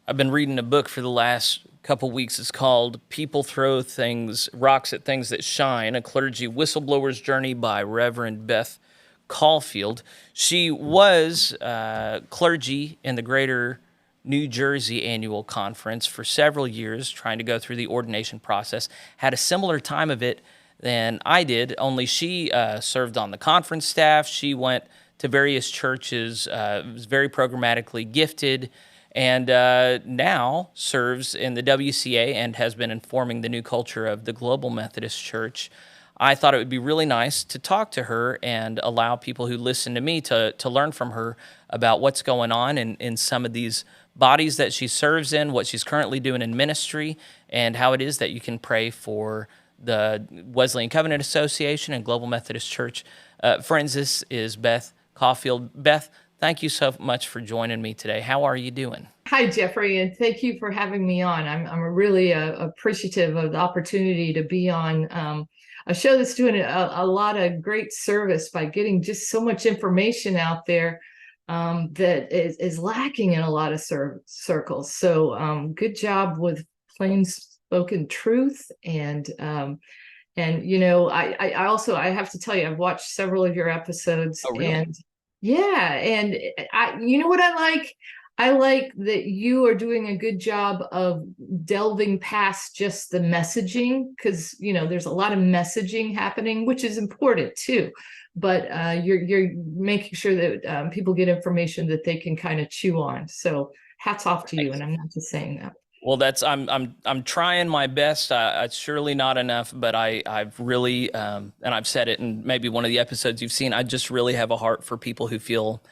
I've been reading a book for the last couple weeks. It's called People Throw Things, Rocks at Things That Shine, a clergy whistleblower's journey by Reverend Beth Caulfield. She was clergy in the Greater New Jersey Annual Conference for several years, trying to go through the ordination process. Had a similar time of it than I did, only she served on the conference staff. She went to various churches, was very programmatically gifted, and now serves in the WCA and has been informing the new culture of the Global Methodist Church. I thought it would be really nice to talk to her and allow people who listen to me to learn from her about what's going on in some of these bodies that she serves in, what she's currently doing in ministry, and how it is that you can pray for the Wesleyan Covenant Association and Global Methodist Church. Friends, this is Beth Caulfield. Beth, thank you so much for joining me today. How are you doing? Hi, Jeffrey, and thank you for having me on. I'm really appreciative of the opportunity to be on a show that's doing a lot of great service by getting just so much information out there that is lacking in a lot of circles. So good job with plain spoken truth. And you know, I also, I have to tell you, I've watched several of your episodes. Oh, really? And yeah, and you know what I like? I like that you are doing a good job of delving past just the messaging, because you know there's a lot of messaging happening, which is important too. But you're making sure that people get information that they can kind of chew on. So hats off to you, and I'm not just saying that. Well, that's I'm trying my best. It's surely not enough, but I've really and I've said it in maybe one of the episodes you've seen. I just really have a heart for people who feel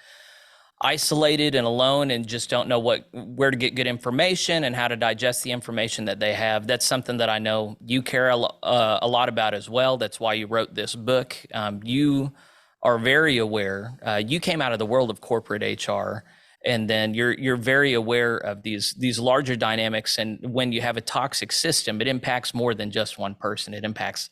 isolated and alone and just don't know where to get good information and how to digest the information that they have. That's something that I know you care a lot about as well. That's why you wrote this book. You are very aware. You came out of the world of corporate HR, and then you're very aware of these larger dynamics. And when you have a toxic system, it impacts more than just one person. It impacts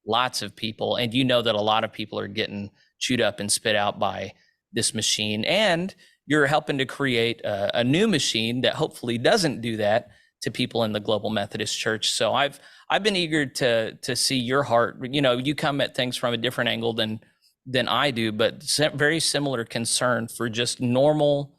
lots of people, and you know that a lot of people are getting chewed up and spit out by this machine, and you're helping to create a new machine that hopefully doesn't do that to people in the Global Methodist Church. So I've been eager to see your heart. You know, you come at things from a different angle than I do, but very similar concern for just normal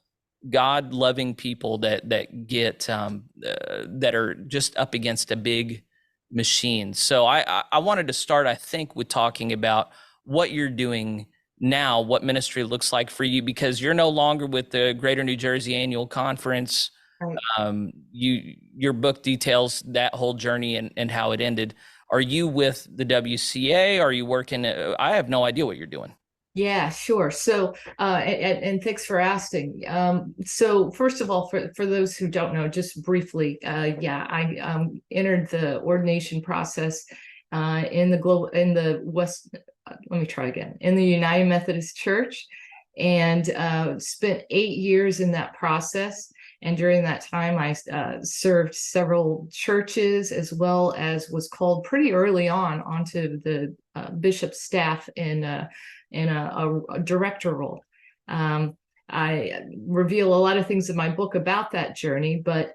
God-loving people that get that are just up against a big machine. So I wanted to start, I think, with talking about what you're doing now, what ministry looks like for you, because you're no longer with the Greater New Jersey Annual Conference. Right. Your book details that whole journey and how it ended. Are you with the WCA? Are you working? I have no idea what you're doing. Yeah, sure. So, and thanks for asking. So first of all, for those who don't know, just briefly, yeah, I entered the ordination process in the West. Let me try again. In the United Methodist Church, and spent 8 years in that process. And during that time, I served several churches, as well as was called pretty early on onto the bishop's staff in a director role. I reveal a lot of things in my book about that journey, but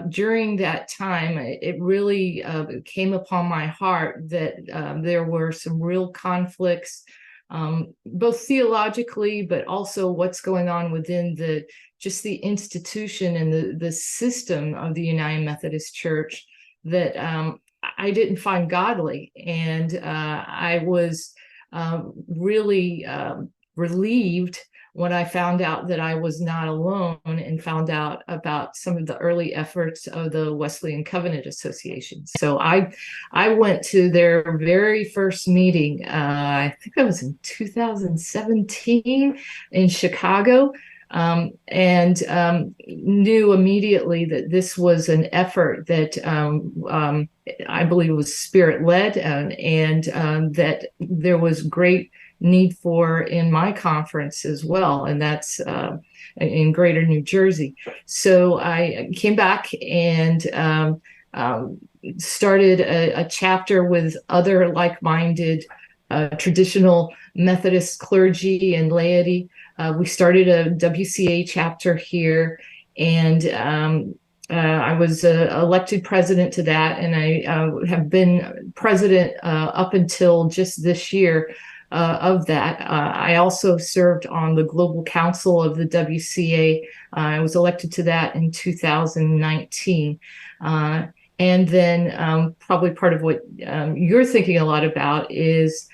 during that time, it really came upon my heart that there were some real conflicts, both theologically, but also what's going on within just the institution and the system of the United Methodist Church that I didn't find godly. And I was really relieved when I found out that I was not alone, and found out about some of the early efforts of the Wesleyan Covenant Association. So I went to their very first meeting, I think that was in 2017 in Chicago, and knew immediately that this was an effort that I believe was spirit-led, and that there was great need for in my conference as well, and that's in Greater New Jersey. So I came back and started a chapter with other like-minded traditional Methodist clergy and laity. We started a WCA chapter here, and I was elected president to that, and I have been president up until just this year of that. I also served on the Global Council of the WCA. I was elected to that in 2019. And then probably part of what you're thinking a lot about is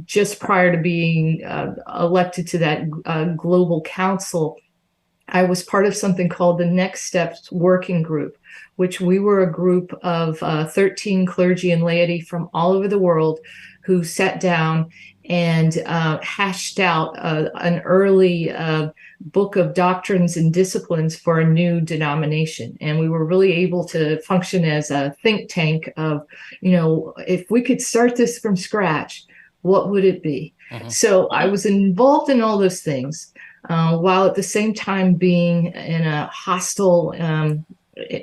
just prior to being elected to that Global Council, I was part of something called the Next Steps Working Group, which we were a group of 13 clergy and laity from all over the world who sat down and hashed out an early book of doctrines and disciplines for a new denomination. And we were really able to function as a think tank of, if we could start this from scratch, what would it be? So I was involved in all those things. While at the same time being in a hostile, and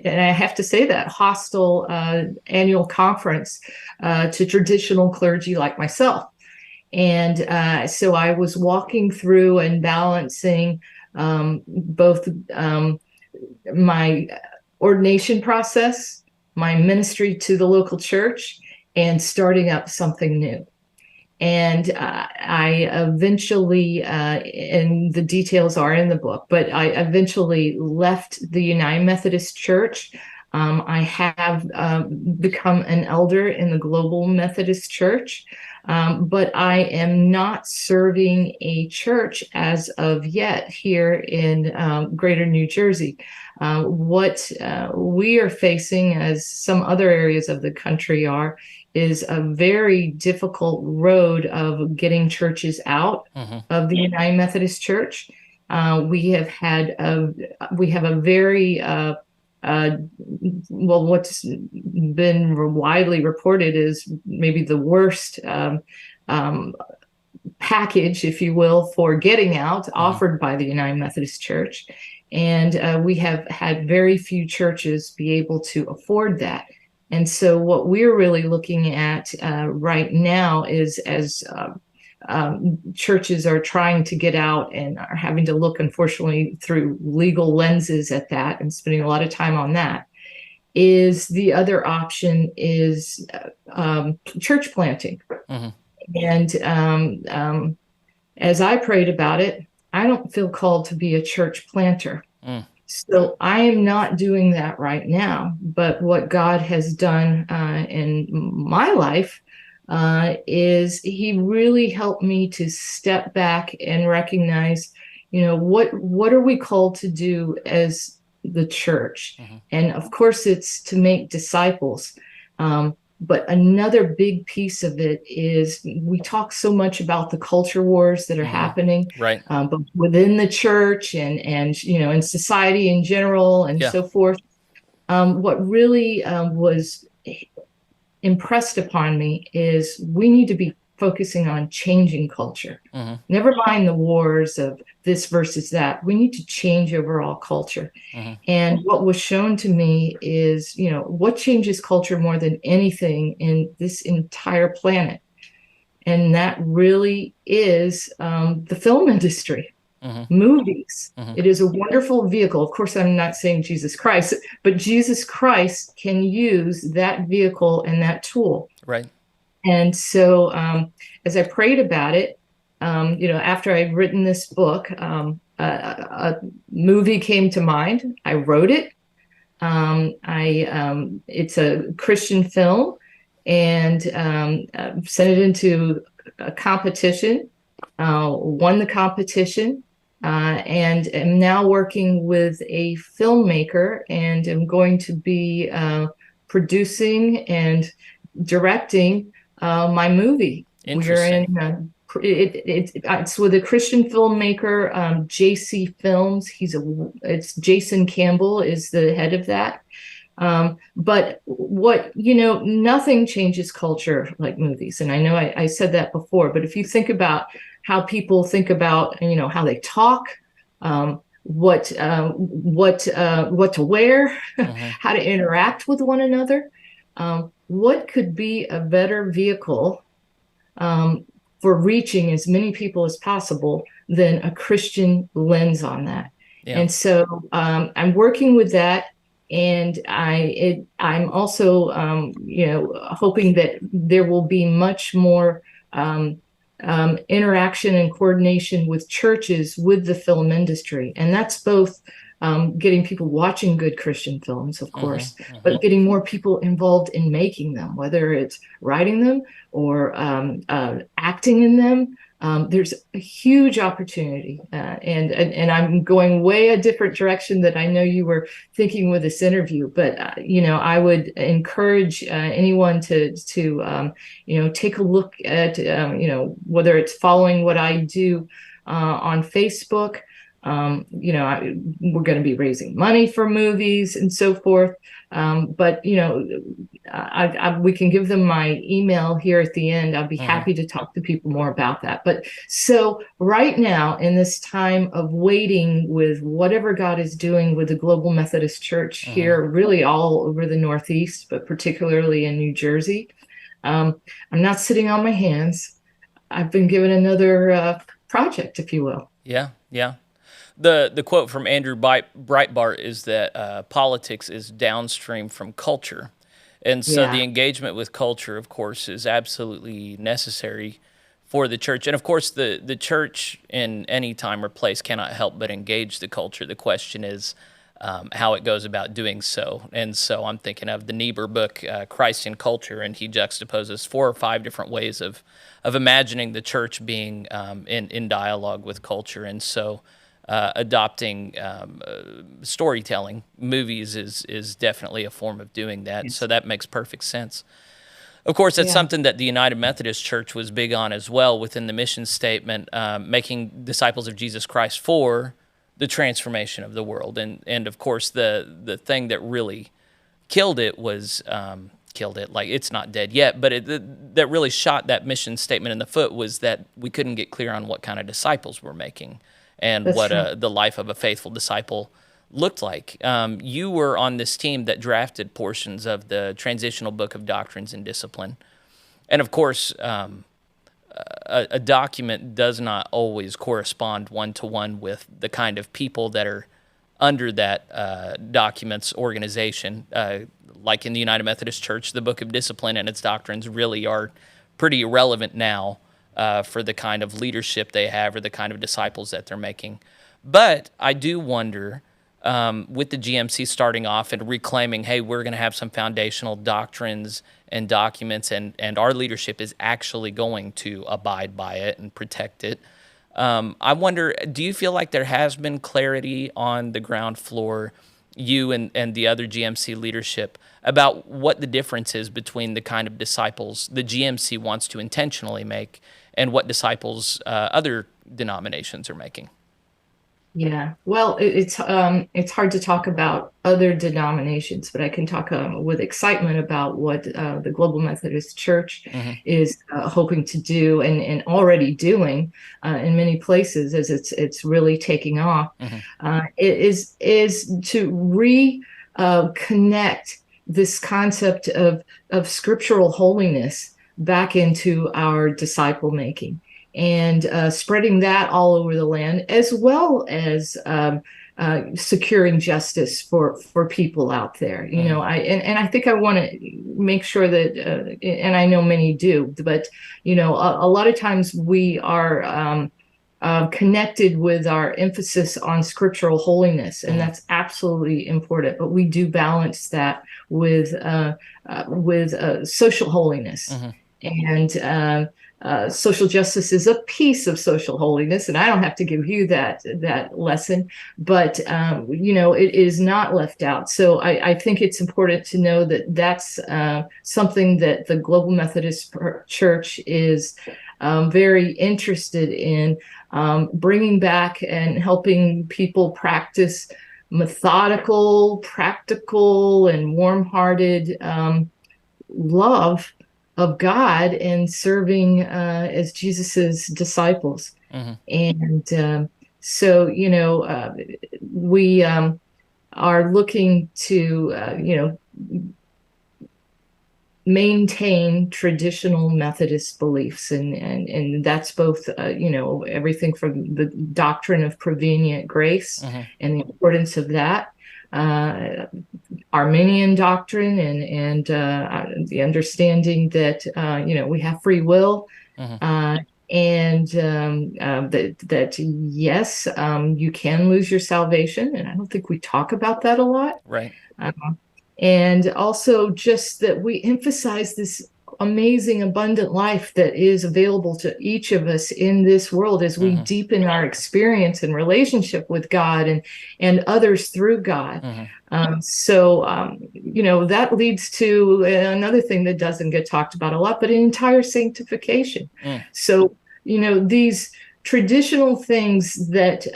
I have to say that, hostile annual conference to traditional clergy like myself. And so I was walking through and balancing both my ordination process, my ministry to the local church, and starting up something new. And I eventually, and the details are in the book, but I eventually left the United Methodist Church. I have become an elder in the Global Methodist Church, but I am not serving a church as of yet here in Greater New Jersey. What we are facing, as some other areas of the country are, is a very difficult road of getting churches out of the United Methodist Church. We have a very well, what's been widely reported is maybe the worst package, if you will, for getting out offered by the United Methodist Church. And we have had very few churches be able to afford that. And so what we're really looking at right now is as churches are trying to get out and are having to look, unfortunately, through legal lenses at that and spending a lot of time on that, is the other option is church planting. And as I prayed about it, I don't feel called to be a church planter. So I am not doing that right now. But what God has done in my life is He really helped me to step back and recognize, what are we called to do as the church? And of course, it's to make disciples. But another big piece of it is we talk so much about the culture wars that are happening, both within the church and in society in general and so forth. What really was impressed upon me is we need to be focusing on changing culture. Never mind the wars of this versus that. We need to change overall culture. And what was shown to me is, what changes culture more than anything in this entire planet? And that really is the film industry, movies. It is a wonderful vehicle. Of course, I'm not saying Jesus Christ, but Jesus Christ can use that vehicle and that tool. Right. And so as I prayed about it, after I'd written this book, a movie came to mind. I wrote it. It's a Christian film, and sent it into a competition, won the competition, and am now working with a filmmaker, and am going to be producing and directing my movie. We're in it's with a Christian filmmaker, JC Films. It's Jason Campbell is the head of that. But nothing changes culture like movies. And I know I said that before, but if you think about how people think about, how they talk, what to wear, how to interact with one another, what could be a better vehicle for reaching as many people as possible than a Christian lens on that? And so I'm working with that. And I'm also, hoping that there will be much more interaction and coordination with churches with the film industry. And that's both getting people watching good Christian films, of course, but getting more people involved in making them, whether it's writing them or acting in them. There's a huge opportunity, and I'm going way a different direction that I know you were thinking with this interview. But I would encourage anyone to take a look at whether it's following what I do on Facebook. We're going to be raising money for movies and so forth. But we can give them my email here at the end. I'll be happy to talk to people more about that. But so right now, in this time of waiting with whatever God is doing with the Global Methodist Church here, really all over the Northeast, but particularly in New Jersey, I'm not sitting on my hands. I've been given another project, if you will. Yeah, yeah. The quote from Andrew Breitbart is that politics is downstream from culture. And so the engagement with culture, of course, is absolutely necessary for the church. And of course, the church in any time or place cannot help but engage the culture. The question is how it goes about doing so. And so I'm thinking of the Niebuhr book, Christ in Culture, and he juxtaposes 4 or 5 different ways of imagining the church being in dialogue with culture. And so adopting storytelling, movies is definitely a form of doing that. So that makes perfect sense. Of course, that's something that the United Methodist Church was big on as well within the mission statement, making disciples of Jesus Christ for the transformation of the world. And of course, the thing that really killed it was, like it's not dead yet, but that really shot that mission statement in the foot was that we couldn't get clear on what kind of disciples we're making. And that's what the life of a faithful disciple looked like. You were on this team that drafted portions of the Transitional Book of Doctrines and Discipline. And of course, a document does not always correspond one-to-one with the kind of people that are under that document's organization. Like in the United Methodist Church, the Book of Discipline and its doctrines really are pretty irrelevant now. For the kind of leadership they have or the kind of disciples that they're making. But I do wonder, with the GMC starting off and reclaiming, hey, we're going to have some foundational doctrines and documents, and our leadership is actually going to abide by it and protect it. I wonder, do you feel like there has been clarity on the ground floor, you and the other GMC leadership, about what the difference is between the kind of disciples the GMC wants to intentionally make and what disciples other denominations are making? Yeah, well, it's hard to talk about other denominations, but I can talk with excitement about what the Global Methodist Church is hoping to do and already doing in many places as it's really taking off. It is to reconnect this concept of scriptural holiness back into our disciple making and spreading that all over the land, as well as securing justice for people out there. I think I want to make sure that, and I know many do, but a lot of times we are connected with our emphasis on scriptural holiness, and that's absolutely important. But we do balance that with social holiness. And social justice is a piece of social holiness, and I don't have to give you that lesson, but it is not left out. So I think it's important to know that that's something that the Global Methodist Church is very interested in bringing back and helping people practice methodical, practical, and warm-hearted love of God and serving as Jesus's disciples. And so, we are looking to, maintain traditional Methodist beliefs. And that's both, everything from the doctrine of prevenient grace and the importance of that. Arminian doctrine and the understanding that we have free will, and that yes, you can lose your salvation, and I don't think we talk about that a lot. Right. And also just that we emphasize this amazing abundant life that is available to each of us in this world as we deepen our experience and relationship with God and others through God. That leads to another thing that doesn't get talked about a lot, but an entire sanctification. So, these traditional things that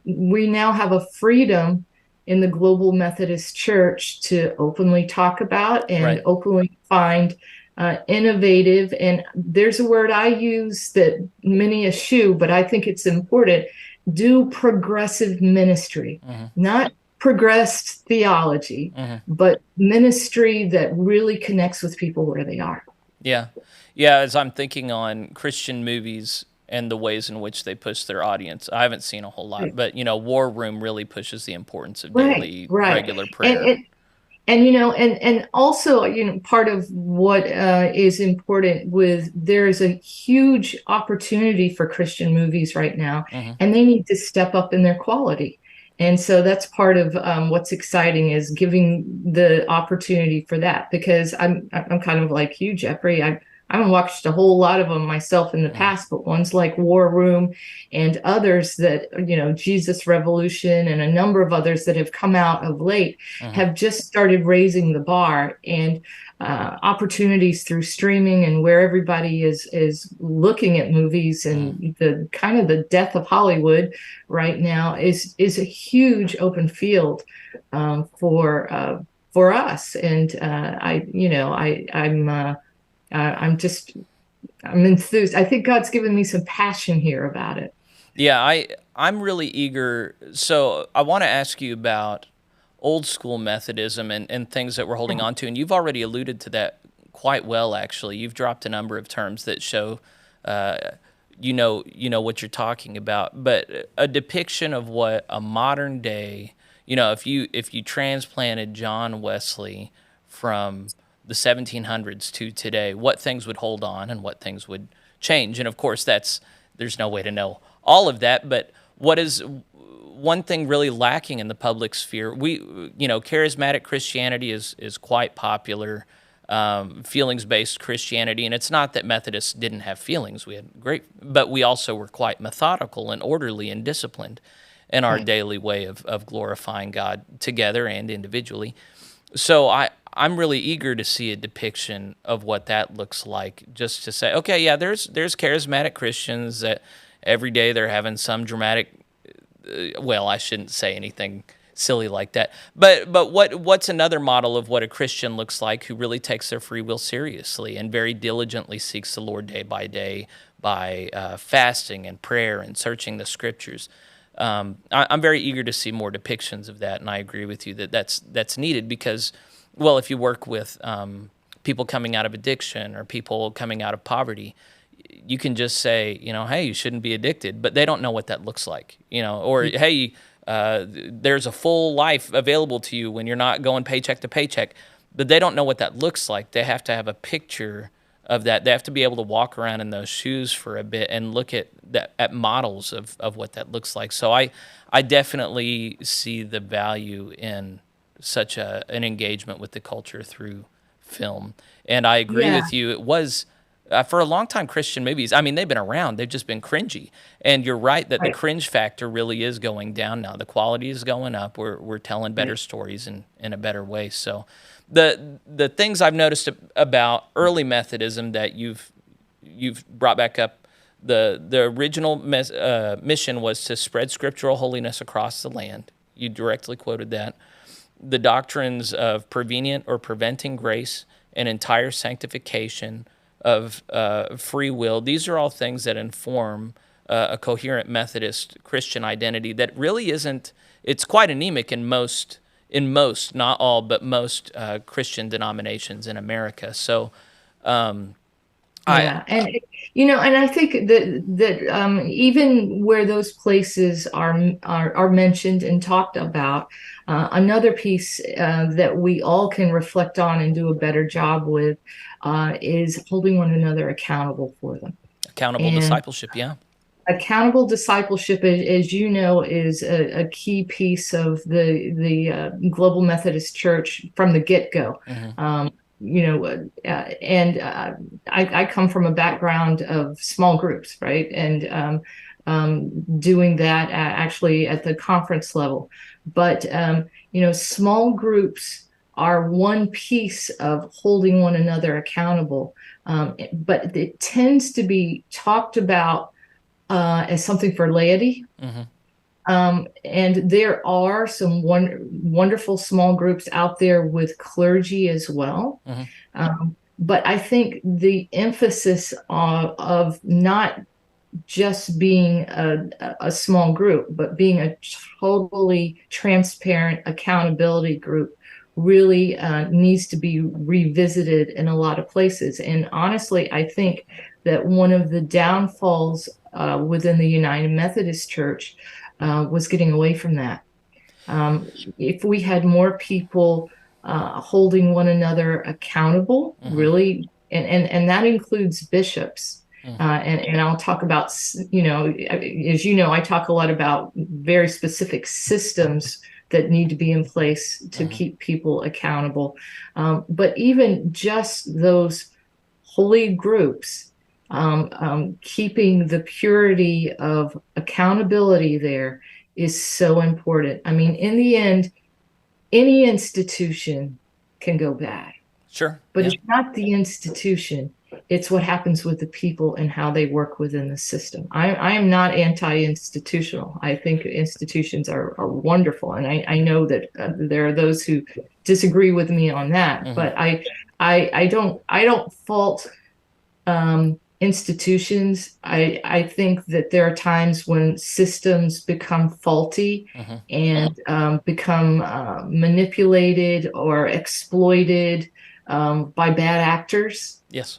we now have a freedom in the Global Methodist Church to openly talk about and openly find innovative. And there's a word I use that many eschew, but I think it's important. Do progressive ministry, not progressed theology, but ministry that really connects with people where they are. Yeah. As I'm thinking on Christian movies and the ways in which they push their audience, I haven't seen a whole lot, but War Room really pushes the importance of daily, regular prayer. And also, part of what is important there is a huge opportunity for Christian movies right now, and they need to step up in their quality. And so that's part of what's exciting, is giving the opportunity for that, because I'm kind of like you, Jeffrey. I haven't watched a whole lot of them myself in the past, but ones like War Room and others that, Jesus Revolution and a number of others that have come out of late have just started raising the bar, and opportunities through streaming and where everybody is looking at movies, and the kind of the death of Hollywood right now is a huge open field for us. And I'm enthused. I think God's given me some passion here about it. Yeah, I'm really eager. So I want to ask you about old school Methodism and things that we're holding on to. And you've already alluded to that quite well, actually. You've dropped a number of terms that show you know what you're talking about. But a depiction of what a modern day, if you transplanted John Wesley from the 1700s to today, what things would hold on and what things would change. And of course, there's no way to know all of that, but what is one thing really lacking in the public sphere? Charismatic Christianity is quite popular, feelings-based Christianity, and it's not that Methodists didn't have feelings. We had but we also were quite methodical and orderly and disciplined in our daily way of glorifying God together and individually. So I'm really eager to see a depiction of what that looks like, just to say, okay, yeah, there's charismatic Christians that every day they're having some dramatic, well, I shouldn't say anything silly like that, but what's another model of what a Christian looks like who really takes their free will seriously and very diligently seeks the Lord day by day by fasting and prayer and searching the Scriptures. I'm very eager to see more depictions of that, and I agree with you that's needed because, well, if you work with people coming out of addiction or people coming out of poverty, you can just say, hey, you shouldn't be addicted, but they don't know what that looks like, or hey, there's a full life available to you when you're not going paycheck to paycheck, but they don't know what that looks like. They have to have a picture of that. They have to be able to walk around in those shoes for a bit and look at models of what that looks like. So I definitely see the value in such an engagement with the culture through film. And I agree with you. It was, for a long time, Christian movies, I mean, they've been around. They've just been cringy. And you're right that the cringe factor really is going down now. The quality is going up. We're telling better stories in a better way. So the things I've noticed about early Methodism that you've brought back up, the original mission was to spread scriptural holiness across the land. You directly quoted that. The doctrines of prevenient or preventing grace and entire sanctification, of free will, these are all things that inform a coherent Methodist Christian identity that really isn't, it's quite anemic in most, not all, but most Christian denominations in America. So I Yeah, and and I think that even where those places are mentioned and talked about, another piece that we all can reflect on and do a better job with is holding one another accountable for them. accountable And discipleship, yeah. accountable discipleship, as you know, is a key piece of the Global Methodist Church from the get-go. Hmm. I come from a background of small groups, right? And doing that actually at the conference level. But small groups are one piece of holding one another accountable. But it tends to be talked about as something for laity. Hmm. And there are some wonderful small groups out there with clergy as well. Hmm. But I think the emphasis of not just being a small group, but being a totally transparent accountability group really needs to be revisited in a lot of places. And honestly, I think that one of the downfalls within the United Methodist Church was getting away from that. If we had more people holding one another accountable, Hmm. really, and that includes bishops. Hmm. And I'll talk about, as you know, I talk a lot about very specific systems that need to be in place to Hmm. keep people accountable. But even just those holy groups, keeping the purity of accountability there is so important. I mean, in the end, any institution can go bad, Sure. but Yeah. it's not the institution. It's what happens with the people and how they work within the system. I am not anti-institutional. I think institutions are wonderful, and I know that there are those who disagree with me on that. Hmm. But I don't fault institutions. I think that there are times when systems become faulty Hmm. and become manipulated or exploited by bad actors. Yes.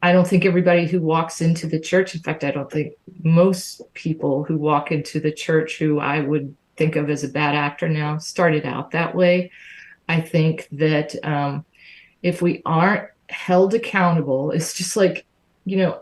I don't think everybody who walks into the church, in fact, I don't think most people who walk into the church who I would think of as a bad actor now started out that way. I think that if we aren't held accountable, it's just like,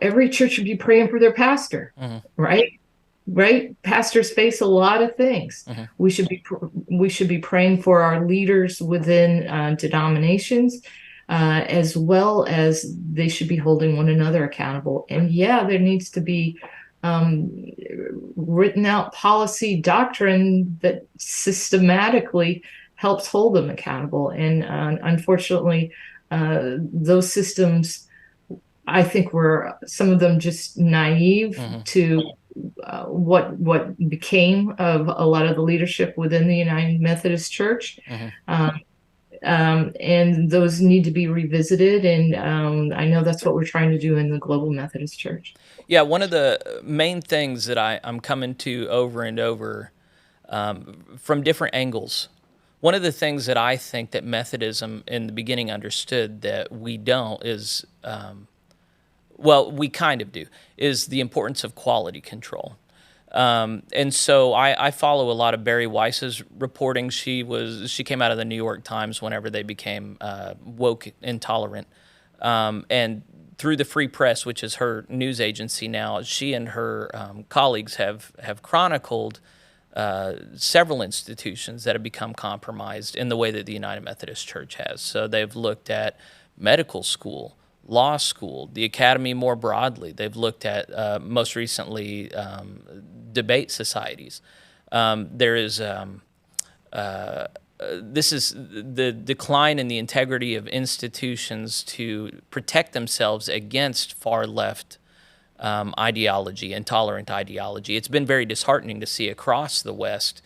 every church should be praying for their pastor, Hmm. right? Right? Pastors face a lot of things. Hmm. We should be praying for our leaders within denominations, as well as they should be holding one another accountable. And yeah, there needs to be um, written out policy doctrine that systematically helps hold them accountable. And unfortunately, those systems, I think, were some of them just naive Hmm. to what became of a lot of the leadership within the United Methodist Church. Hmm. Um, and those need to be revisited. And I know that's what we're trying to do in the Global Methodist Church. Yeah, one of the main things that I'm coming to over and over from different angles. One of the things that I think that Methodism in the beginning understood that we don't is, well, we kind of do, is the importance of quality control. And so I follow a lot of Barry Weiss's reporting. She came out of the New York Times whenever they became woke intolerant, and through the Free Press, which is her news agency now, she and her colleagues have chronicled several institutions that have become compromised in the way that the United Methodist Church has. So they've looked at medical school, law school, the academy more broadly. They've looked at most recently debate societies. There is this is the decline in the integrity of institutions to protect themselves against far left ideology, intolerant ideology. It's been very disheartening to see across the West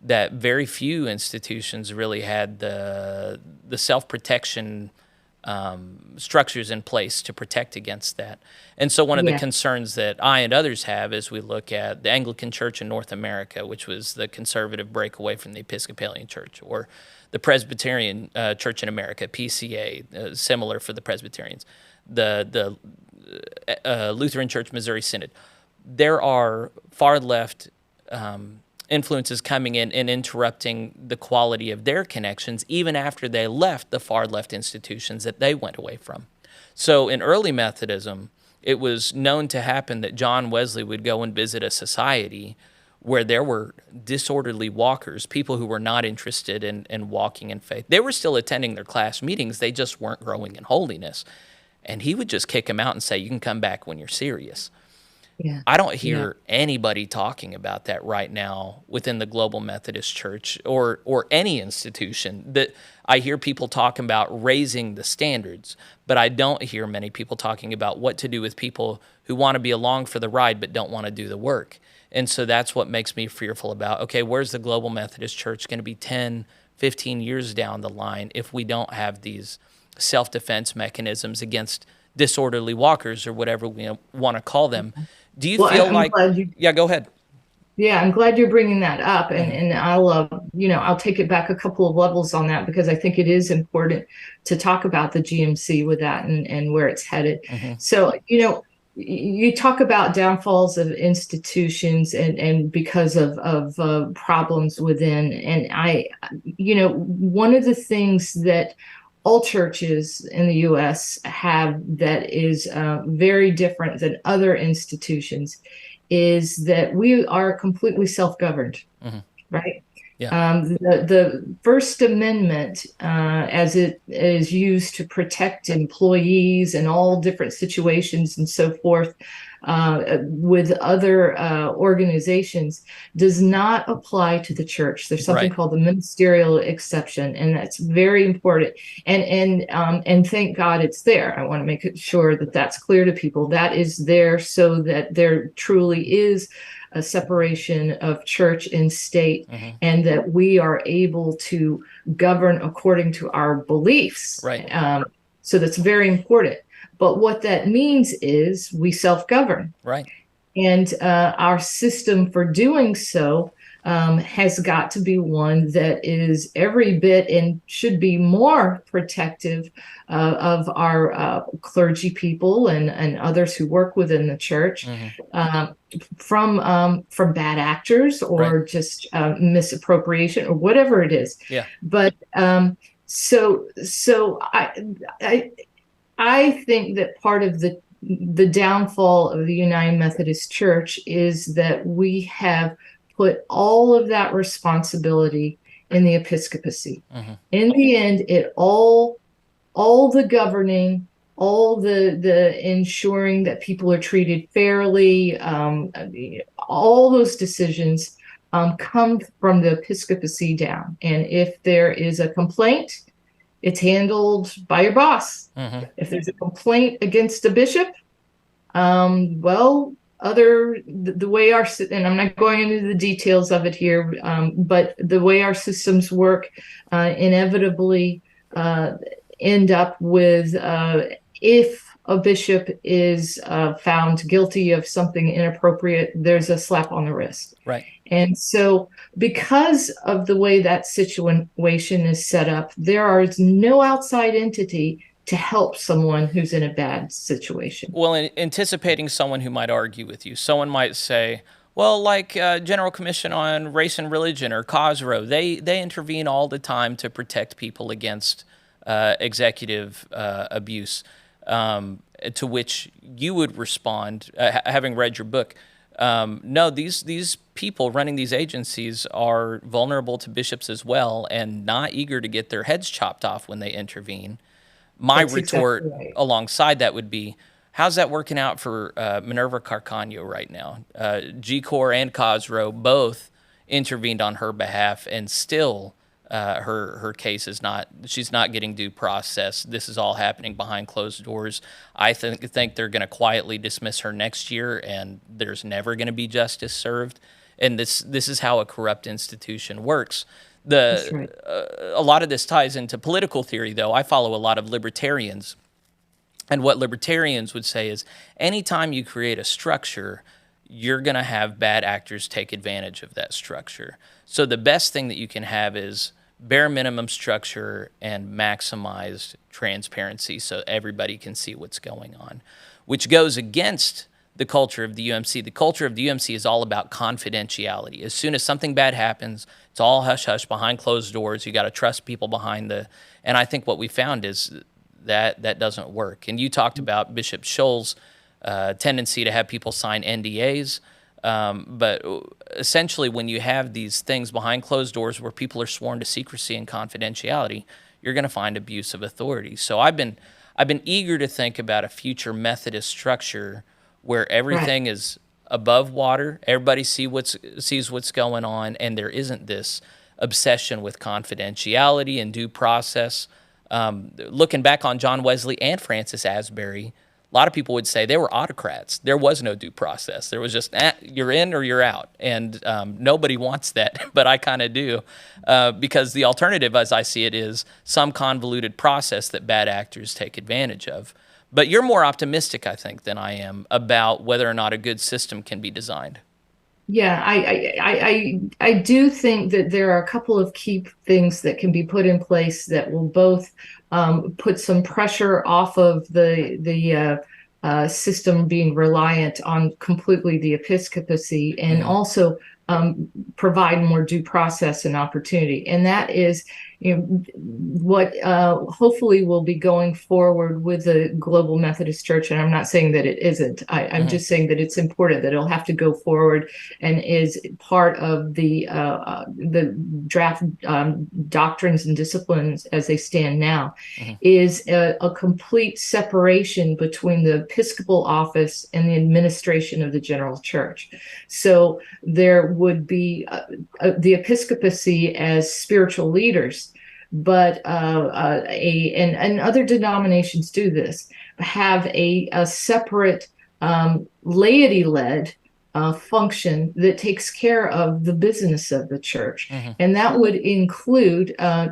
that very few institutions really had the self-protection structures in place to protect against that. And so one of the Yeah. concerns that I and others have as we look at the Anglican Church in North America, which was the conservative breakaway from the Episcopalian Church, or the Presbyterian Church in America, PCA, similar for the Presbyterians. the Lutheran Church Missouri Synod, there are far left influences coming in and interrupting the quality of their connections, even after they left the far left institutions that they went away from. So in early Methodism, it was known to happen that John Wesley would go and visit a society where there were disorderly walkers, people who were not interested in walking in faith. They were still attending their class meetings, they just weren't growing in holiness. And he would just kick them out and say, you can come back when you're serious. Yeah. I don't hear anybody talking about that right now within the Global Methodist Church or any institution. That I hear people talking about raising the standards, but I don't hear many people talking about what to do with people who want to be along for the ride but don't want to do the work. And so that's what makes me fearful about, okay, where's the Global Methodist Church going to be 10, 15 years down the line if we don't have these self-defense mechanisms against disorderly walkers or whatever we want to call them? Do you feel like? Yeah, go ahead. Yeah, I'm glad you're bringing that up, and I'll take it back a couple of levels on that, because I think it is important to talk about the GMC with that and where it's headed. So, you talk about downfalls of institutions and because of problems within, and one of the things that all churches in the U.S. have that is very different than other institutions is that we are completely self-governed, right? Yeah. The First Amendment, as it is used to protect employees in all different situations and so forth, with other organizations, does not apply to the church. There's something called the ministerial exception, and that's very important. And thank God it's there. I want to make sure that that's clear to people. That is there so that there truly is a separation of church and state, and that we are able to govern according to our beliefs. Right. So that's very important. But what that means is we self-govern. Right. And our system for doing so has got to be one that is every bit and should be more protective of our clergy people and others who work within the church from bad actors or just misappropriation or whatever it is. Yeah. But so I think that part of the downfall of the United Methodist Church is that we have put all of that responsibility in the episcopacy. In the end, all the governing, all the ensuring that people are treated fairly, all those decisions come from the episcopacy down. And if there is a complaint, it's handled by your boss. If there's a complaint against a bishop, the way and I'm not going into the details of it here, but the way our systems work inevitably end up with if a bishop is found guilty of something inappropriate, there's a slap on the wrist. Right. And so because of the way that situation is set up, there is no outside entity to help someone who's in a bad situation. Well, anticipating someone who might argue with you, someone might say, well, like General Commission on Race and Religion or COSRO, they intervene all the time to protect people against executive abuse, to which you would respond, having read your book, no, these people running these agencies are vulnerable to bishops as well and not eager to get their heads chopped off when they intervene. My retort alongside that would be, how's that working out for Minerva Carcano right now? G-Corps and COSRO both intervened on her behalf, and still her case is she's not getting due process. This is all happening behind closed doors. I think they're going to quietly dismiss her next year, and there's never going to be justice served. And this is how a corrupt institution works. A lot of this ties into political theory, though. I follow a lot of libertarians, and what libertarians would say is anytime you create a structure, you're going to have bad actors take advantage of that structure. So the best thing that you can have is bare minimum structure and maximized transparency so everybody can see what's going on, which goes against the culture of the UMC. The culture of the UMC is all about confidentiality. As soon as something bad happens, it's all hush hush behind closed doors. You got to trust people behind the. And I think what we found is that doesn't work. And you talked about Bishop Scholl's tendency to have people sign NDAs. But essentially, when you have these things behind closed doors where people are sworn to secrecy and confidentiality, you're going to find abuse of authority. So I've been eager to think about a future Methodist structure where everything Right. is above water, everybody sees what's going on, and there isn't this obsession with confidentiality and due process. Looking back on John Wesley and Francis Asbury, a lot of people would say they were autocrats. There was no due process. There was just, you're in or you're out. And nobody wants that, but I kind of do. Because the alternative, as I see it, is some convoluted process that bad actors take advantage of. But you're more optimistic, I think, than I am about whether or not a good system can be designed. Yeah, I do think that there are a couple of key things that can be put in place that will both put some pressure off of the system being reliant on completely the episcopacy, and also provide more due process and opportunity. And that is, what hopefully will be going forward with the Global Methodist Church. And I'm not saying that it isn't. I'm just saying that it's important that it'll have to go forward and is part of the draft doctrines and disciplines as they stand now, is a complete separation between the Episcopal office and the administration of the general church. So there would be the episcopacy as spiritual leaders, but and other denominations do this, have a separate laity-led function that takes care of the business of the church. And that would include what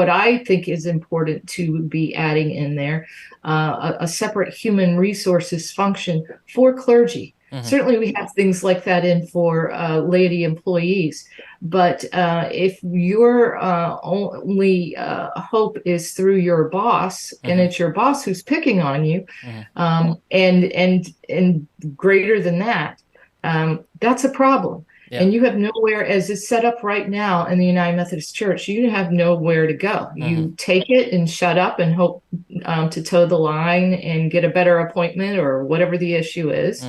I think is important to be adding in there, a separate human resources function for clergy. Certainly we have things like that in for laity employees, but if your only hope is through your boss, and it's your boss who's picking on you, and greater than that, that's a problem. Yeah. And you have nowhere, as it's set up right now in the United Methodist Church, you have nowhere to go. You take it and shut up and hope to toe the line and get a better appointment or whatever the issue is,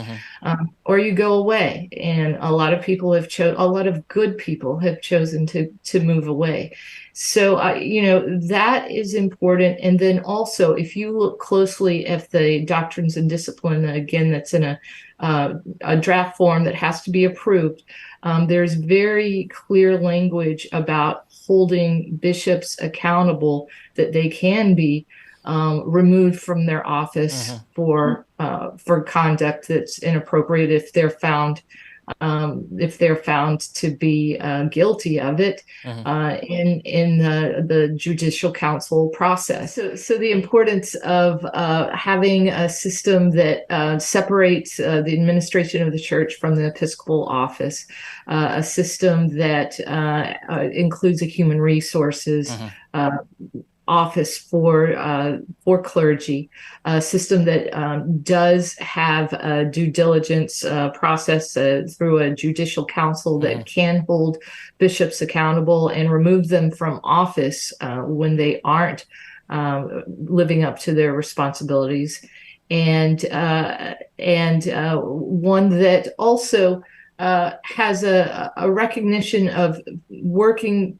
or you go away. And a lot of people have a lot of good people have chosen to move away. So, that is important. And then also, if you look closely at the Doctrines and Discipline, again, that's in a draft form that has to be approved, there's very clear language about holding bishops accountable, that they can be removed from their office for conduct that's inappropriate if they're found to be guilty of it in the judicial council process. So the importance of having a system that separates the administration of the church from the Episcopal office, a system that includes a human resources office for clergy, a system that does have a due diligence process through a judicial council that can hold bishops accountable and remove them from office when they aren't living up to their responsibilities, and one that also has a recognition of working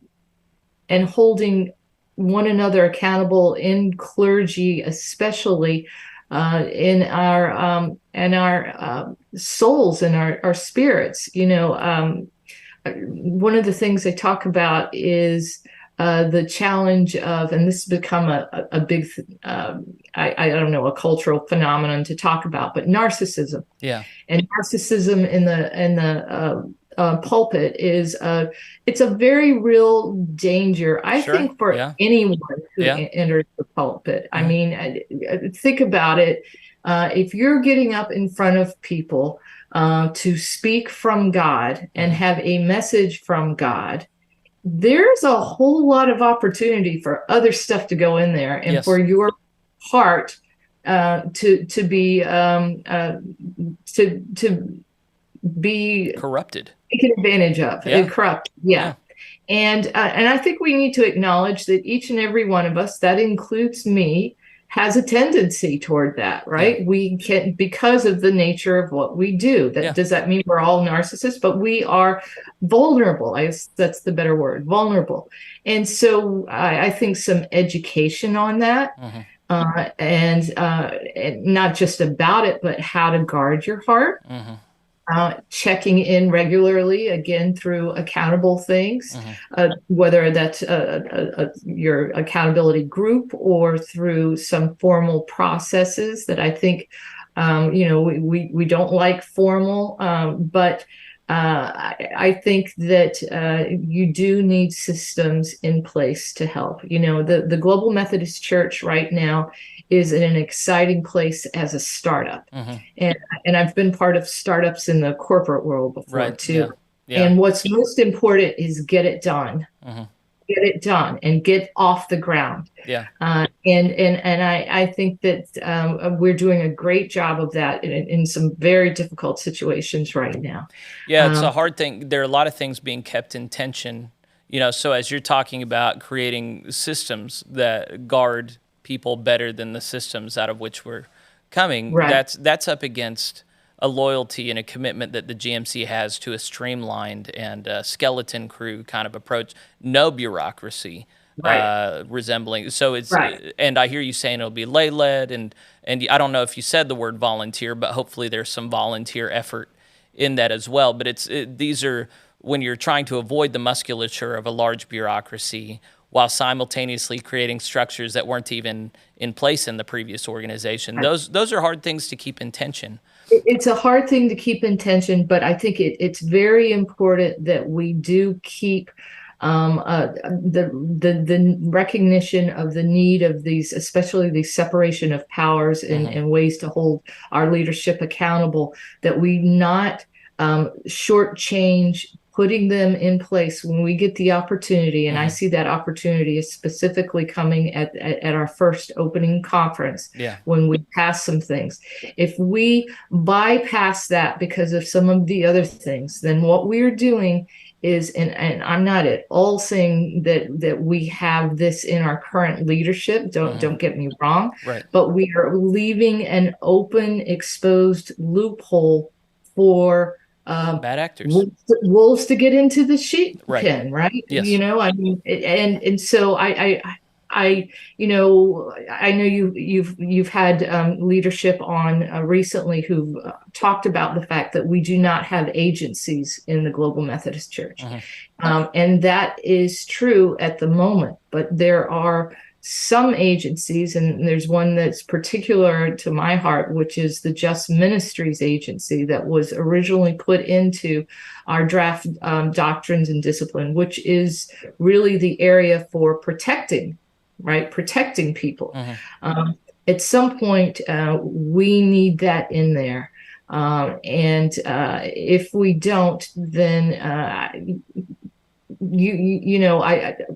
and holding one another accountable in clergy, especially in our souls and our spirits. One of the things they talk about is the challenge of, and this has become a big, I don't know, a cultural phenomenon to talk about, but narcissism. Yeah, and narcissism in the pulpit is it's a very real danger, I think, for anyone who enters the pulpit. I mean, think about it. If you're getting up in front of people to speak from God and have a message from God, there's a whole lot of opportunity for other stuff to go in there, and for your heart to be corrupted, taken advantage of, corrupt. And I think we need to acknowledge that each and every one of us, that includes me, has a tendency toward that, right? We can, because of the nature of what we do. Does that mean we're all narcissists? But we are vulnerable. That's the better word, vulnerable. And so I think some education on that, and not just about it, but how to guard your heart. Checking in regularly, again, through accountable things, whether that's your accountability group or through some formal processes that I think, we don't like formal, but I think that you do need systems in place to help. The Global Methodist Church right now is in an exciting place as a startup. And I've been part of startups in the corporate world before too. And what's most important is get it done. Get it done and get off the ground. And I think that we're doing a great job of that in some very difficult situations right now. It's a hard thing. There are a lot of things being kept in tension, so as you're talking about creating systems that guard people better than the systems out of which we're coming, that's up against a loyalty and a commitment that the GMC has to a streamlined and skeleton crew kind of approach, no bureaucracy resembling. So it's, and I hear you saying it'll be lay-led, and I don't know if you said the word volunteer, but hopefully there's some volunteer effort in that as well. But these are, when you're trying to avoid the musculature of a large bureaucracy while simultaneously creating structures that weren't even in place in the previous organization. Those are hard things to keep in tension. It's a hard thing to keep in tension, but I think it's very important that we do keep the recognition of the need of these, especially the separation of powers and ways to hold our leadership accountable, that we not shortchange putting them in place when we get the opportunity. And I see that opportunity is specifically coming at our first opening conference when we pass some things. If we bypass that because of some of the other things, then what we're doing is, and I'm not at all saying that we have this in our current leadership, don't get me wrong, but we are leaving an open, exposed loophole for bad actors, wolves to get into the sheep pen, right? I mean, and so I know you've had leadership on recently who talked about the fact that we do not have agencies in the Global Methodist Church, and that is true at the moment. But there are some agencies, and there's one that's particular to my heart, which is the Just Ministries Agency that was originally put into our draft Doctrines and Discipline, which is really the area for protecting people. At some point, we need that in there. And if we don't, then I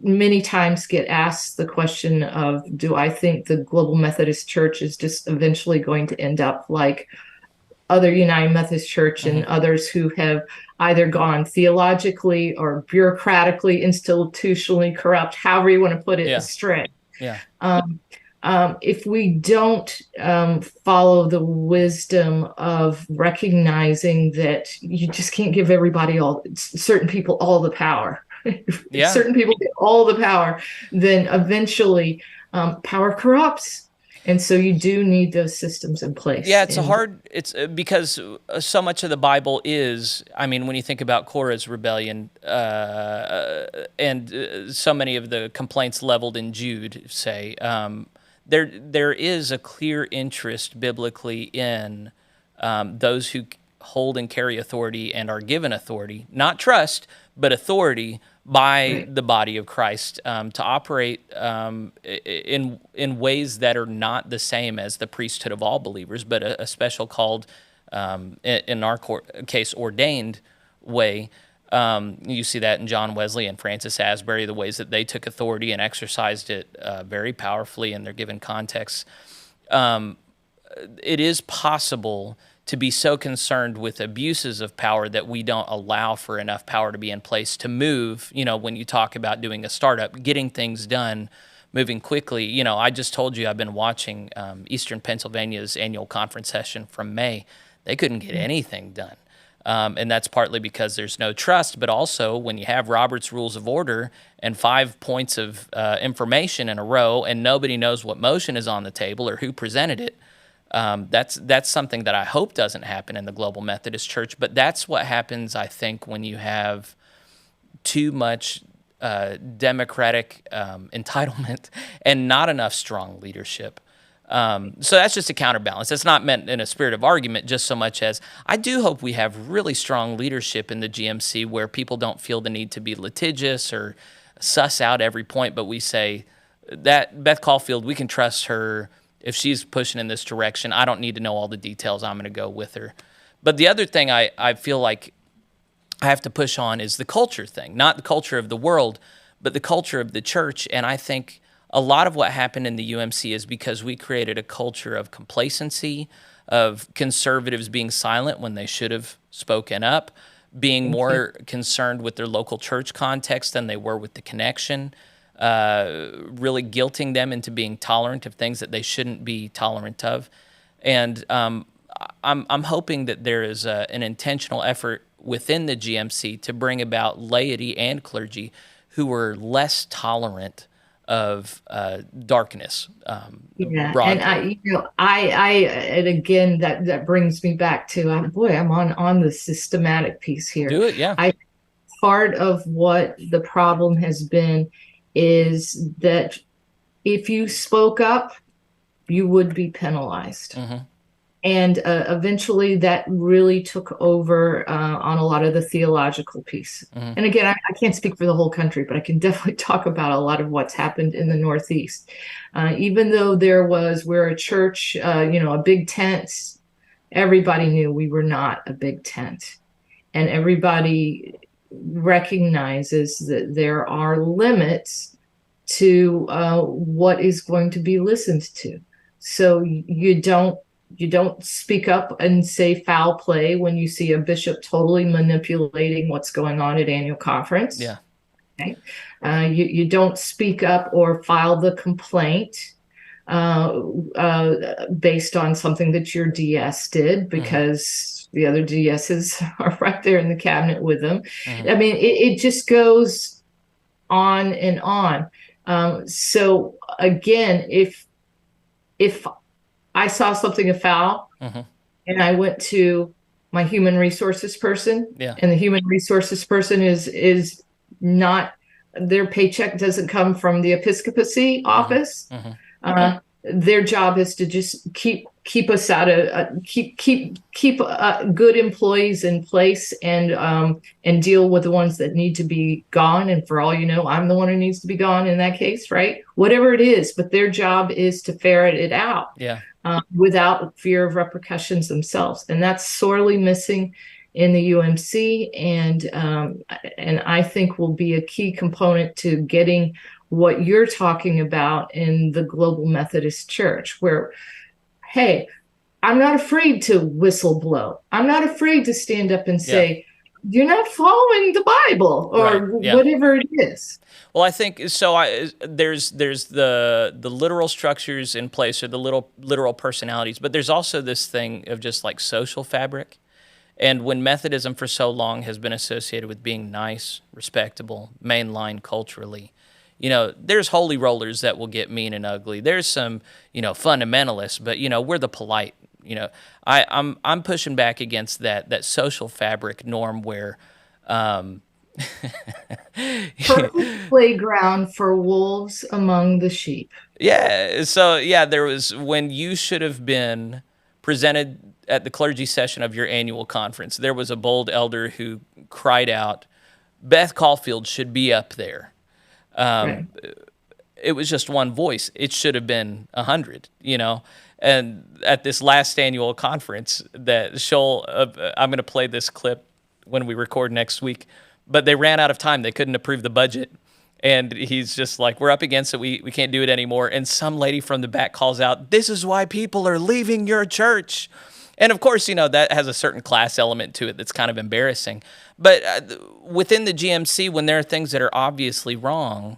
many times get asked the question of, do I think the Global Methodist Church is just eventually going to end up like other United Methodist Church and others who have either gone theologically or bureaucratically, institutionally corrupt, however you want to put it, astray. If we don't follow the wisdom of recognizing that you just can't give certain people all the power. If certain people get all the power, then eventually power corrupts. And so you do need those systems in place. It's because so much of the Bible is, I mean, when you think about Korah's rebellion and so many of the complaints leveled in Jude, say, there is a clear interest biblically in those who hold and carry authority and are given authority, not trust, but authority by the body of Christ to operate in ways that are not the same as the priesthood of all believers, but a special called, in our case, ordained way. You see that in John Wesley and Francis Asbury, the ways that they took authority and exercised it very powerfully in their given contexts. It is possible to be so concerned with abuses of power that we don't allow for enough power to be in place to move, when you talk about doing a startup, getting things done, moving quickly. I just told you I've been watching Eastern Pennsylvania's annual conference session from May. They couldn't get anything done. And that's partly because there's no trust, but also when you have Robert's Rules of Order and 5 points of information in a row and nobody knows what motion is on the table or who presented it, that's something that I hope doesn't happen in the Global Methodist Church. But that's what happens, I think, when you have too much democratic entitlement and not enough strong leadership. So that's just a counterbalance. It's not meant in a spirit of argument, just so much as I do hope we have really strong leadership in the GMC where people don't feel the need to be litigious or suss out every point, but we say that Beth Caulfield, we can trust her. If she's pushing in this direction, I don't need to know all the details. I'm going to go with her. But the other thing I feel like I have to push on is the culture thing, not the culture of the world, but the culture of the church. And I think a lot of what happened in the UMC is because we created a culture of complacency, of conservatives being silent when they should have spoken up, being more concerned with their local church context than they were with the connection, really guilting them into being tolerant of things that they shouldn't be tolerant of. And I'm hoping that there is an intentional effort within the GMC to bring about laity and clergy who are less tolerant of darkness. Broadly. And and again, that brings me back to, I'm on the systematic piece here. Do it, yeah. Part of what the problem has been is that if you spoke up, you would be penalized. Mm-hmm. And eventually that really took over on a lot of the theological piece. Mm-hmm. And again, I can't speak for the whole country, but I can definitely talk about a lot of what's happened in the Northeast. Even though we're a church, a big tent, everybody knew we were not a big tent. And everybody recognizes that there are limits to what is going to be listened to. So you don't speak up and say foul play when you see a bishop totally manipulating what's going on at annual conference. Yeah. Okay. You don't speak up or file the complaint based on something that your DS did, because the other DSs are right there in the cabinet with them. Mm-hmm. I mean, it just goes on and on. So again, if I saw something afoul and I went to my human resources person, and the human resources person is not, their paycheck doesn't come from the episcopacy office. Their job is to just keep us out of keep good employees in place and deal with the ones that need to be gone. And for all you know, I'm the one who needs to be gone in that case, right? Whatever it is, but their job is to ferret it out. Yeah. Without fear of repercussions themselves, and that's sorely missing in the UMC, and I think will be a key component to getting what you're talking about in the Global Methodist Church, where, hey, I'm not afraid to whistle blow. I'm not afraid to stand up and say, you're not following the Bible, or whatever it is. Well, I think so. There's the literal structures in place, or the literal personalities, but there's also this thing of just like social fabric. And when Methodism for so long has been associated with being nice, respectable, mainline culturally, there's holy rollers that will get mean and ugly. There's some, fundamentalists, but we're the polite. I'm pushing back against that social fabric norm where perfect playground for wolves among the sheep. Yeah. So there was, when you should have been presented at the clergy session of your annual conference, there was a bold elder who cried out, Beth Caulfield should be up there. Right. It was just one voice. It should have been 100, And at this last annual conference, that Shoal, I'm going to play this clip when we record next week, but they ran out of time. They couldn't approve the budget. And he's just like, we're up against it. We can't do it anymore. And some lady from the back calls out, "This is why people are leaving your church." And of course, that has a certain class element to it that's kind of embarrassing. But within the GMC, when there are things that are obviously wrong,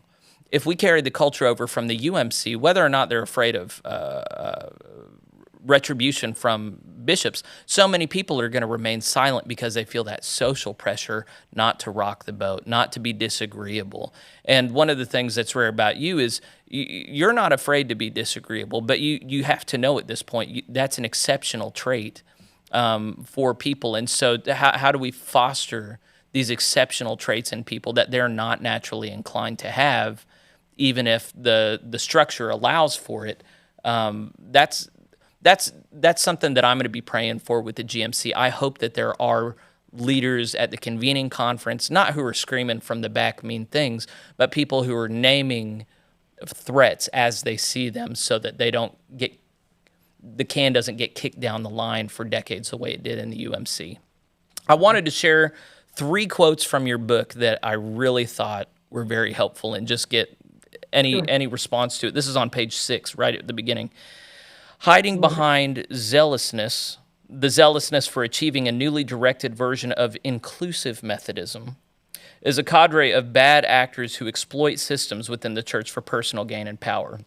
if we carry the culture over from the UMC, whether or not they're afraid of retribution from bishops, so many people are going to remain silent because they feel that social pressure not to rock the boat, not to be disagreeable. And one of the things that's rare about you is you're not afraid to be disagreeable, but you have to know at this point that's an exceptional trait for people. And so how do we foster these exceptional traits in people that they're not naturally inclined to have, even if the structure allows for it? That's something that I'm going to be praying for with the GMC. I hope that there are leaders at the convening conference, not who are screaming from the back mean things, but people who are naming threats as they see them, so that the can doesn't get kicked down the line for decades the way it did in the UMC. I wanted to share 3 quotes from your book that I really thought were very helpful, and just get any response to it. This is on page 6, right at the beginning. "Hiding behind zealousness, the zealousness for achieving a newly directed version of inclusive Methodism, is a cadre of bad actors who exploit systems within the church for personal gain and power.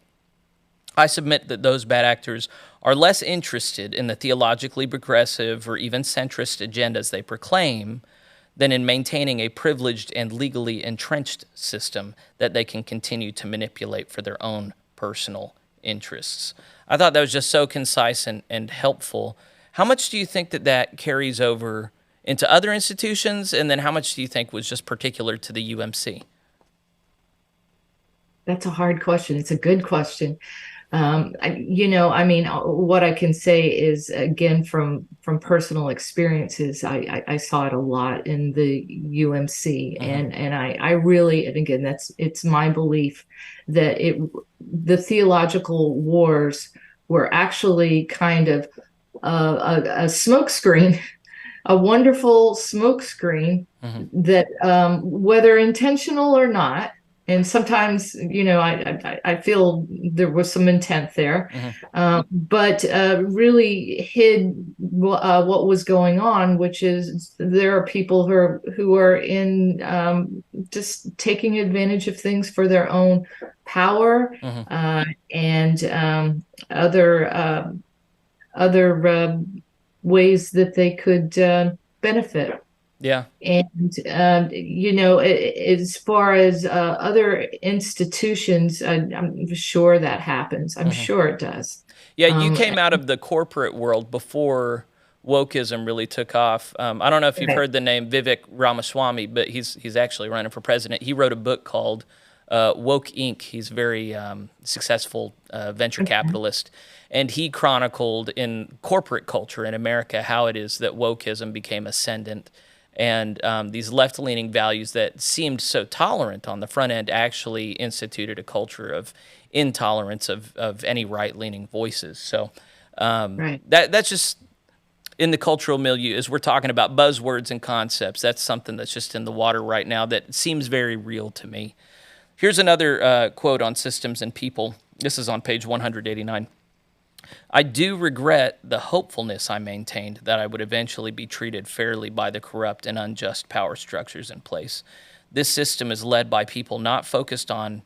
I submit that those bad actors are less interested in the theologically progressive or even centrist agendas they proclaim than in maintaining a privileged and legally entrenched system that they can continue to manipulate for their own personal interests." I thought that was just so concise and helpful. How much do you think that carries over into other institutions, and then how much do you think was just particular to the UMC? That's a hard question. It's a good question. What I can say is, again, from personal experiences, I saw it a lot in the UMC, and I really, and again, it's my belief that the theological wars were actually kind of a smokescreen, a wonderful smokescreen that, whether intentional or not, and sometimes, I feel there was some intent there, but really hid what was going on, which is there are people who are in just taking advantage of things for their own power, and other ways that they could benefit. Yeah. And, as far as other institutions, I'm sure that happens. I'm sure it does. Yeah, you came out of the corporate world before wokeism really took off. I don't know if you've heard the name Vivek Ramaswamy, but he's actually running for president. He wrote a book called Woke Inc. He's a very successful venture capitalist. And he chronicled in corporate culture in America how it is that wokeism became ascendant. And these left-leaning values that seemed so tolerant on the front end actually instituted a culture of intolerance of any right-leaning voices. So that's just in the cultural milieu, as we're talking about buzzwords and concepts, that's something that's just in the water right now that seems very real to me. Here's another quote on systems and people. This is on page 189. "I do regret the hopefulness I maintained that I would eventually be treated fairly by the corrupt and unjust power structures in place. This system is led by people not focused on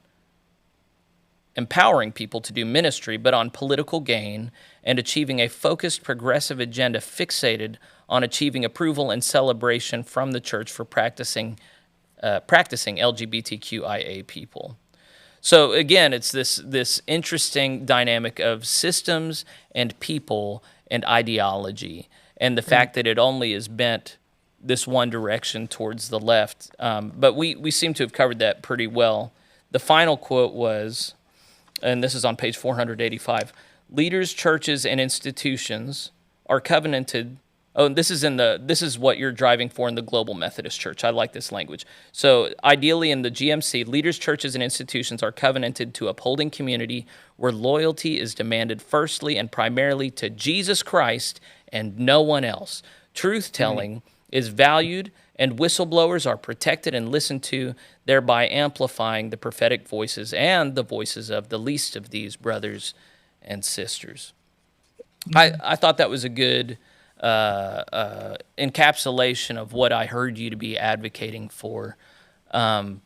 empowering people to do ministry, but on political gain and achieving a focused progressive agenda fixated on achieving approval and celebration from the church for practicing LGBTQIA people." So again, it's this interesting dynamic of systems and people and ideology, and the fact that it only is bent this one direction towards the left. But we seem to have covered that pretty well. The final quote was, and this is on page 485, "Leaders, churches, and institutions are covenanted." Oh, this is what you're driving for in the Global Methodist Church. I like this language. So ideally in the GMC, leaders, churches, and institutions are covenanted to upholding community where loyalty is demanded firstly and primarily to Jesus Christ and no one else. Truth-telling is valued and whistleblowers are protected and listened to, thereby amplifying the prophetic voices and the voices of the least of these brothers and sisters. I thought that was a good encapsulation of what I heard you to be advocating for. And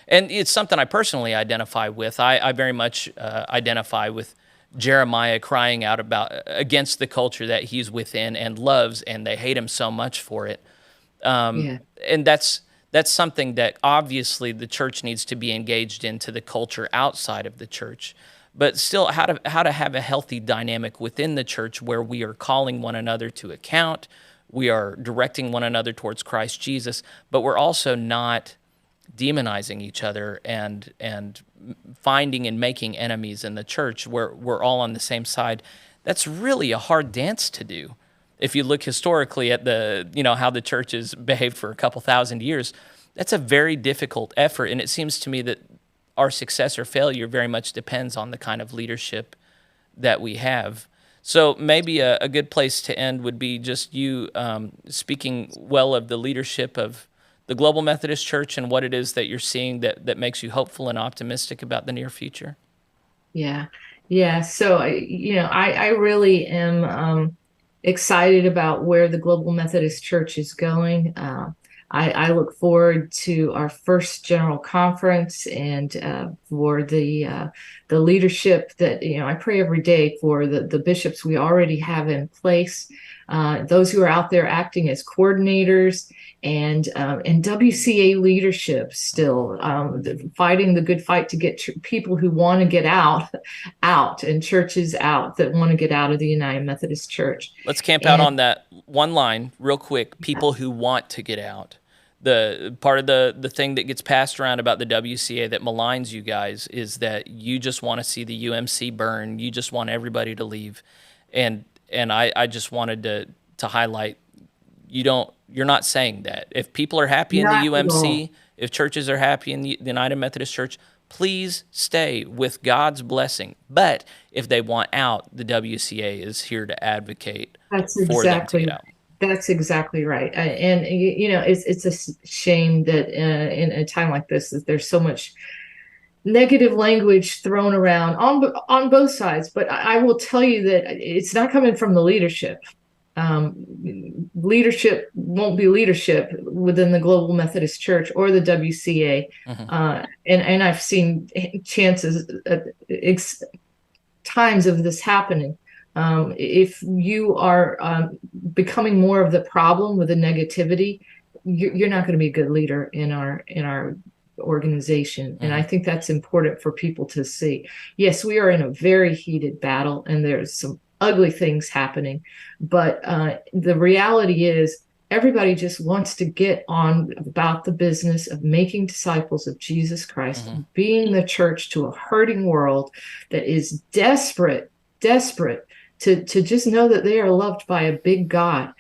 it's something I personally identify with. I very much identify with Jeremiah crying out against the culture that he's within and loves, and they hate him so much for it. And that's something that obviously the church needs to be engaged into the culture outside of the church. But still, how to have a healthy dynamic within the church where we are calling one another to account, we are directing one another towards Christ Jesus, but we're also not demonizing each other and finding and making enemies in the church where we're all on the same side. That's really a hard dance to do. If you look historically at how the church has behaved for a couple thousand years, that's a very difficult effort. And it seems to me that our success or failure very much depends on the kind of leadership that we have. So maybe a good place to end would be just you speaking well of the leadership of the Global Methodist Church and what it is that you're seeing that makes you hopeful and optimistic about the near future. Yeah. So I really am excited about where the Global Methodist Church is going. I look forward to our first general conference and for the leadership that, I pray every day for the bishops we already have in place, those who are out there acting as coordinators, and WCA leadership still fighting the good fight to get people who want to get out, and churches out that want to get out of the United Methodist Church. Let's camp out on that one line real quick. People who want to get out. The part of the thing that gets passed around about the WCA that maligns you guys is that you just want to see the UMC burn. You just want everybody to leave. And I just wanted to highlight, you're not saying that. If people are happy in the UMC, if churches are happy in the United Methodist Church, please stay with God's blessing. But if they want out, the WCA is here to advocate for them to get out. That's exactly right. And it's a shame that in a time like this, that there's so much negative language thrown around on both sides. But I will tell you that it's not coming from the leadership. Leadership won't be leadership within the Global Methodist Church or the WCA. And I've seen times of this happening. If you are becoming more of the problem with the negativity, you're not going to be a good leader in our organization. And I think that's important for people to see. Yes, we are in a very heated battle, and there's some ugly things happening. But the reality is, everybody just wants to get on about the business of making disciples of Jesus Christ, being the church to a hurting world that is desperate to just know that they are loved by a big God.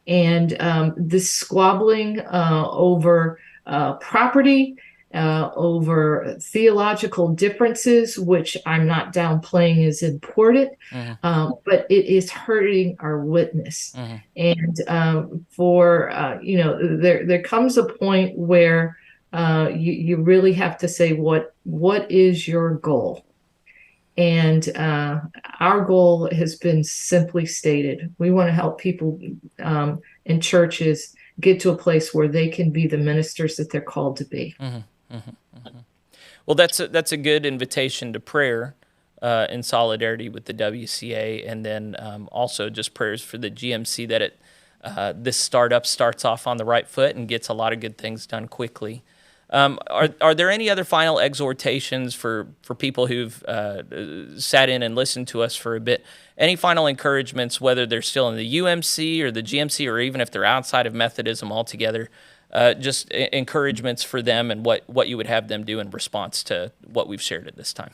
And this squabbling over property, over theological differences, which I'm not downplaying is important, but it is hurting our witness. And there comes a point where you really have to say, what is your goal? And our goal has been simply stated. We want to help people in churches get to a place where they can be the ministers that they're called to be. Well, that's a good invitation to prayer in solidarity with the WCA, and then also just prayers for the GMC that this startup starts off on the right foot and gets a lot of good things done quickly. Are there any other final exhortations for people who've sat in and listened to us for a bit? Any final encouragements, whether they're still in the UMC or the GMC, or even if they're outside of Methodism altogether? Just encouragements for them and what you would have them do in response to what we've shared at this time.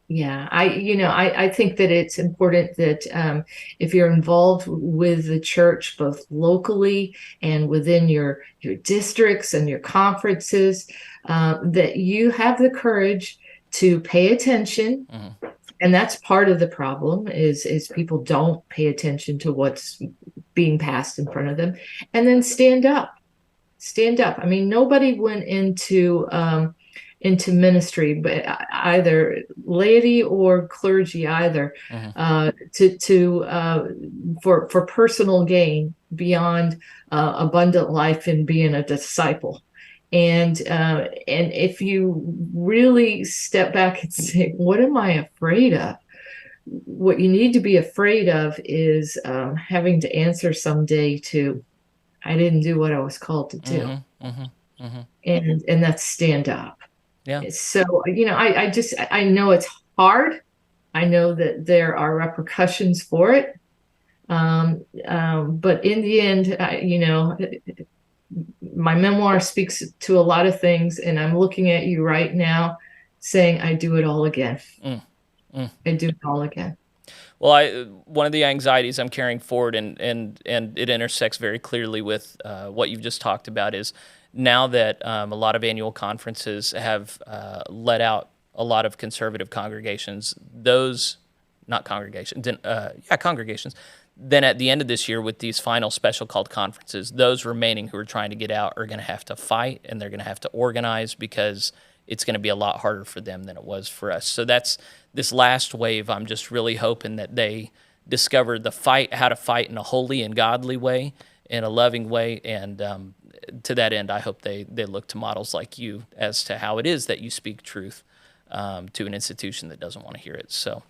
Yeah, I think that it's important that if you're involved with the church, both locally and within your districts and your conferences, that you have the courage to pay attention. And that's part of the problem is people don't pay attention to what's being passed in front of them, and then stand up stand up. I mean, nobody went into ministry, but either laity or clergy, either for personal gain beyond abundant life in being a disciple. And if you really step back and say, what am I afraid of? What you need to be afraid of is having to answer someday to, I didn't do what I was called to do. And that's stand up. Yeah. So, I know it's hard. I know that there are repercussions for it. But in the end, my memoir speaks to a lot of things, and I'm looking at you right now saying, I do it all again. I do it all again. Well, one of the anxieties I'm carrying forward, and it intersects very clearly with what you've just talked about, is now that a lot of annual conferences have let out a lot of conservative congregations, congregations. Then at the end of this year, with these final special called conferences, those remaining who are trying to get out are going to have to fight, and they're going to have to organize, because it's going to be a lot harder for them than it was for us. So that's this last wave. I'm just really hoping that they discover how to fight in a holy and godly way, in a loving way. And to that end, I hope they look to models like you as to how it is that you speak truth to an institution that doesn't want to hear it. So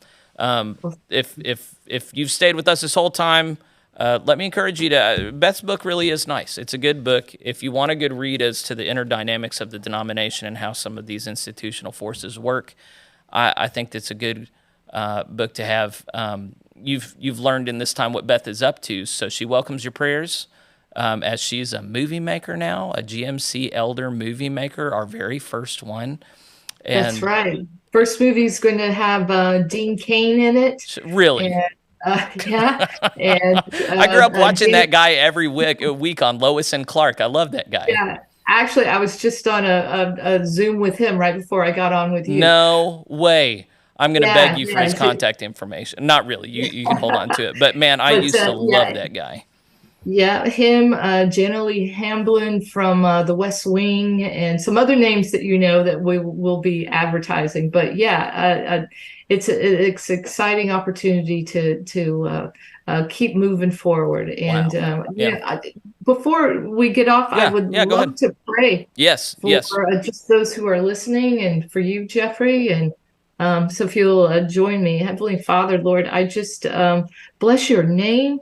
if you've stayed with us this whole time, let me encourage you to, Beth's book really is nice. It's a good book. If you want a good read as to the inner dynamics of the denomination and how some of these institutional forces work, I think that's a good book to have. You've learned in this time what Beth is up to, so she welcomes your prayers as she's a movie maker now, a GMC elder movie maker, our very first one. And that's right. First movie is going to have Dean Cain in it. Really? And, yeah. And I grew up watching that guy every week on Lois and Clark. I love that guy. Yeah. Actually, I was just on a Zoom with him right before I got on with you. No way. I'm going to beg you for his contact information. Not really. You can hold on to it. But man, I used to love that guy. Yeah, him, Jenna Lee Hamblin from the West Wing, and some other names that that we will be advertising. But yeah, it's an exciting opportunity to keep moving forward. And before we get off, I would love to pray. Yes, for just those who are listening, and for you, Jeffrey, and so if you'll join me. Heavenly Father, Lord, I just bless your name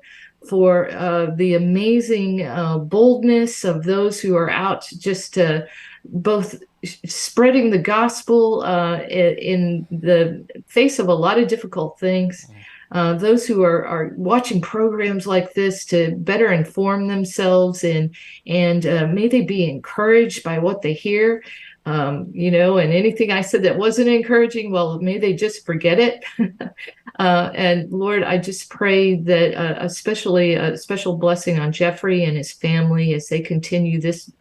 for the amazing boldness of those who are out just both spreading the gospel in the face of a lot of difficult things. Those who are watching programs like this to better inform themselves, and may they be encouraged by what they hear. And anything I said that wasn't encouraging, well, may they just forget it. And Lord, I just pray that especially a special blessing on Jeffrey and his family as they continue this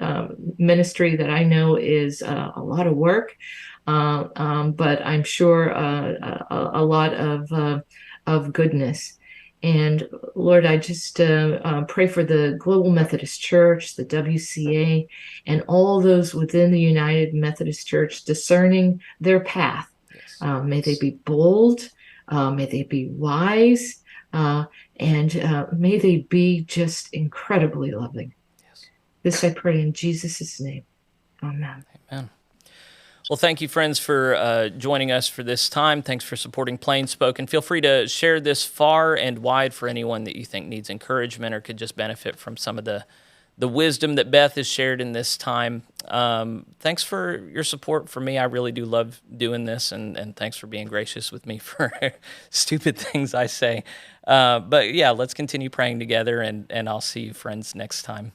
ministry that I know is a lot of work, but I'm sure a lot of goodness. And Lord, I just pray for the Global Methodist Church, the WCA, and all those within the United Methodist Church discerning their path. May they be bold, may they be wise, and may they be just incredibly loving. Yes. This I pray in Jesus' name. Amen. Amen. Well, thank you, friends, for joining us for this time. Thanks for supporting PlainSpoken. Feel free to share this far and wide for anyone that you think needs encouragement or could just benefit from some of the wisdom that Beth has shared in this time. Thanks for your support for me. I really do love doing this, and thanks for being gracious with me for stupid things I say. But yeah, let's continue praying together, and I'll see you, friends, next time.